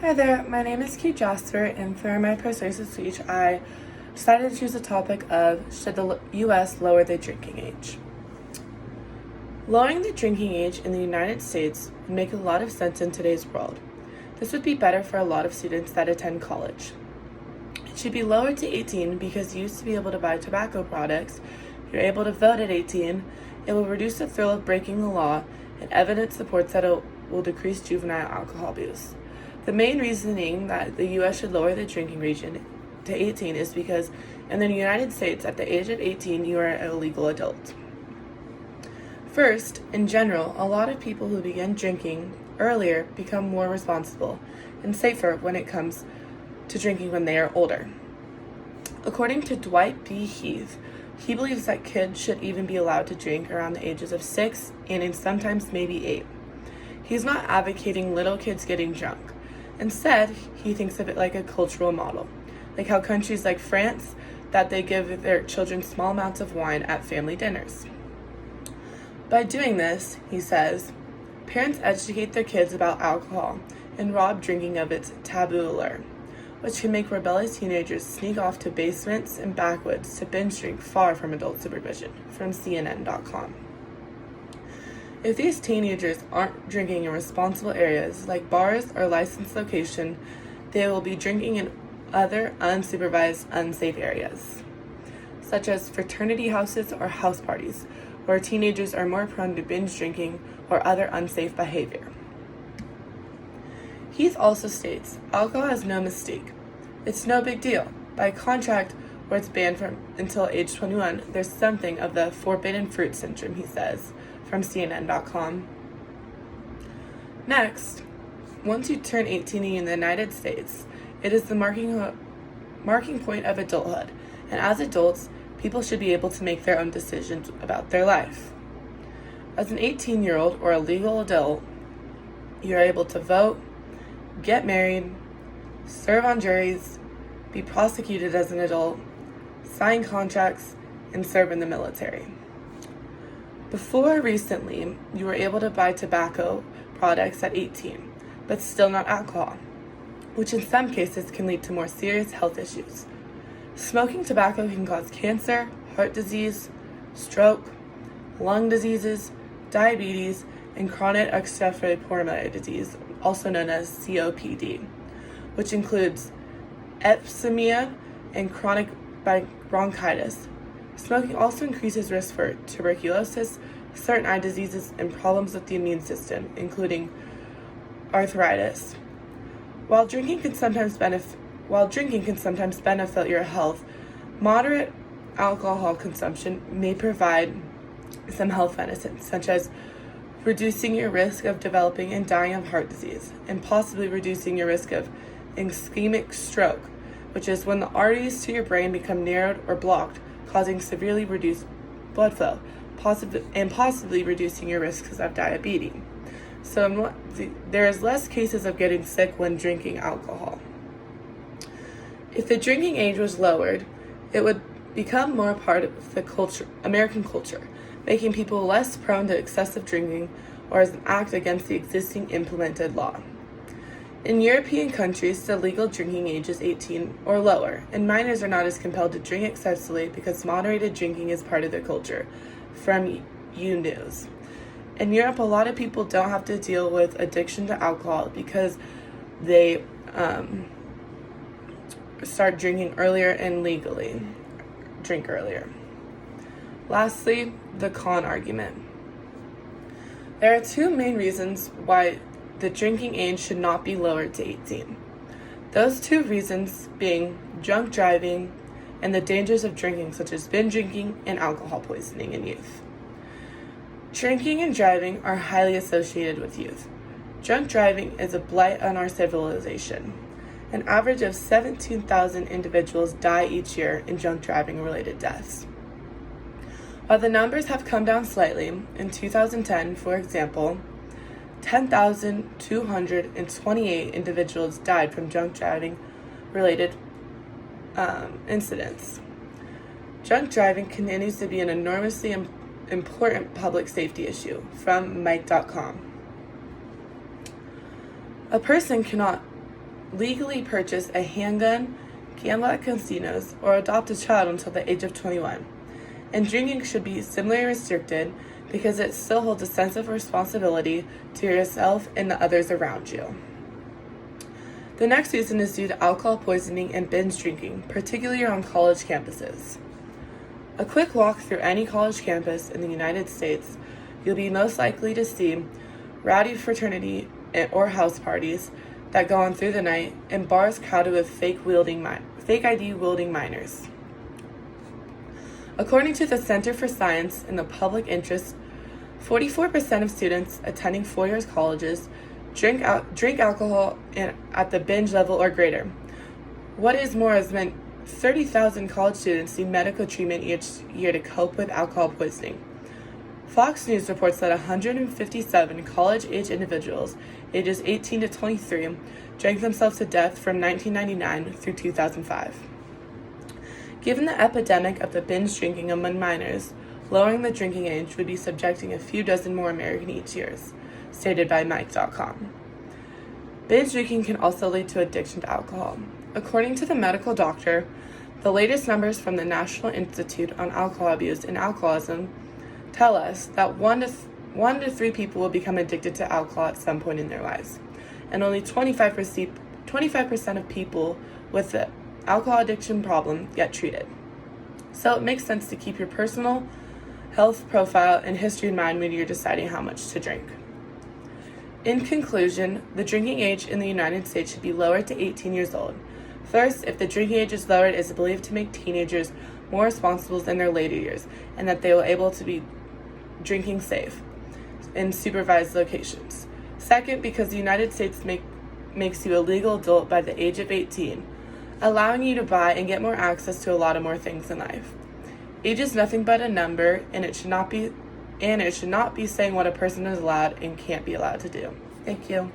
Hi there, my name is Kate Jasper, and for my persuasive speech, I decided to choose the topic of should the U.S. lower the drinking age? Lowering the drinking age in the United States would make a lot of sense in today's world. This would be better for a lot of students that attend college. It should be lowered to 18 because you used to be able to buy tobacco products. You're able to vote at 18. It will reduce the thrill of breaking the law, and evidence supports that it will decrease juvenile alcohol abuse. The main reasoning that the U.S. should lower the drinking age to 18 is because in the United States, at the age of 18, you are a legal adult. First, in general, a lot of people who begin drinking earlier become more responsible and safer when it comes to drinking when they are older. According to Dwight B. Heath, he believes that kids should even be allowed to drink around the ages of 6 and sometimes maybe 8. He's not advocating little kids getting drunk. Instead, he thinks of it like a cultural model, like how countries like France, that they give their children small amounts of wine at family dinners. By doing this, he says, parents educate their kids about alcohol and rob drinking of its taboo allure, which can make rebellious teenagers sneak off to basements and backwoods to binge drink far from adult supervision, from CNN.com. If these teenagers aren't drinking in responsible areas like bars or licensed location, they will be drinking in other unsupervised, unsafe areas, such as fraternity houses or house parties, where teenagers are more prone to binge drinking or other unsafe behavior. Heath also states, alcohol has no mystique. It's no big deal. By contract, where it's banned from until age 21, there's something of the forbidden fruit syndrome, he says, from CNN.com. Next, once you turn 18 in the United States, it is the marking point of adulthood, and as adults, people should be able to make their own decisions about their life. As an 18-year-old or a legal adult, you are able to vote, get married, serve on juries, be prosecuted as an adult, sign contracts, and serve in the military. Before recently, you were able to buy tobacco products at 18, but still not alcohol, which in some cases can lead to more serious health issues. Smoking tobacco can cause cancer, heart disease, stroke, lung diseases, diabetes, and chronic obstructive pulmonary disease, also known as COPD, which includes emphysema and chronic bronchitis. Smoking also increases risk for tuberculosis, certain eye diseases, and problems with the immune system, including arthritis. While drinking can sometimes benefit your health, moderate alcohol consumption may provide some health benefits, such as reducing your risk of developing and dying of heart disease, and possibly reducing your risk of ischemic stroke, which is when the arteries to your brain become narrowed or blocked, causing severely reduced blood flow, possibly reducing your risks of diabetes. So there is less cases of getting sick when drinking alcohol. If the drinking age was lowered, it would become more part of the American culture, making people less prone to excessive drinking or as an act against the existing implemented law. In European countries, the legal drinking age is 18 or lower, and minors are not as compelled to drink excessively because moderated drinking is part of their culture, from U News. In Europe, a lot of people don't have to deal with addiction to alcohol because they start drinking earlier and legally drink earlier. Lastly, the con argument. There are two main reasons why the drinking age should not be lowered to 18. Those two reasons being drunk driving and the dangers of drinking, such as binge drinking and alcohol poisoning in youth. Drinking and driving are highly associated with youth. Drunk driving is a blight on our civilization. An average of 17,000 individuals die each year in drunk driving related deaths. While the numbers have come down slightly, in 2010, for example, 10,228 individuals died from drunk driving related incidents. Drunk driving continues to be an enormously important public safety issue, from Mike.com. A person cannot legally purchase a handgun, gamble at casinos, or adopt a child until the age of 21. And drinking should be similarly restricted because it still holds a sense of responsibility to yourself and the others around you. The next reason is due to alcohol poisoning and binge drinking, particularly on college campuses. A quick walk through any college campus in the United States, you'll be most likely to see rowdy fraternity or house parties that go on through the night and bars crowded with fake ID wielding minors. According to the Center for Science in the Public Interest, 44% of students attending four-year colleges drink alcohol at the binge level or greater. What is more has meant 30,000 college students need medical treatment each year to cope with alcohol poisoning. Fox News reports that 157 college-age individuals ages 18 to 23 drank themselves to death from 1999 through 2005. Given the epidemic of the binge drinking among minors, lowering the drinking age would be subjecting a few dozen more Americans each year, stated by Mike.com. Binge drinking can also lead to addiction to alcohol. According to the medical doctor, the latest numbers from the National Institute on Alcohol Abuse and Alcoholism tell us that 1 to 3 people will become addicted to alcohol at some point in their lives, and only 25% of people with the alcohol addiction problem get treated. So it makes sense to keep your personal health profile and history in mind when you're deciding how much to drink. In conclusion, the drinking age in the United States should be lowered to 18 years old. First, if the drinking age is lowered, it is believed to make teenagers more responsible in their later years, and that they will be able to be drinking safe in supervised locations. Second, because the United States makes you a legal adult by the age of 18, allowing you to buy and get more access to a lot of more things in life. Age is nothing but a number, and it should not be saying what a person is allowed and can't be allowed to do. Thank you.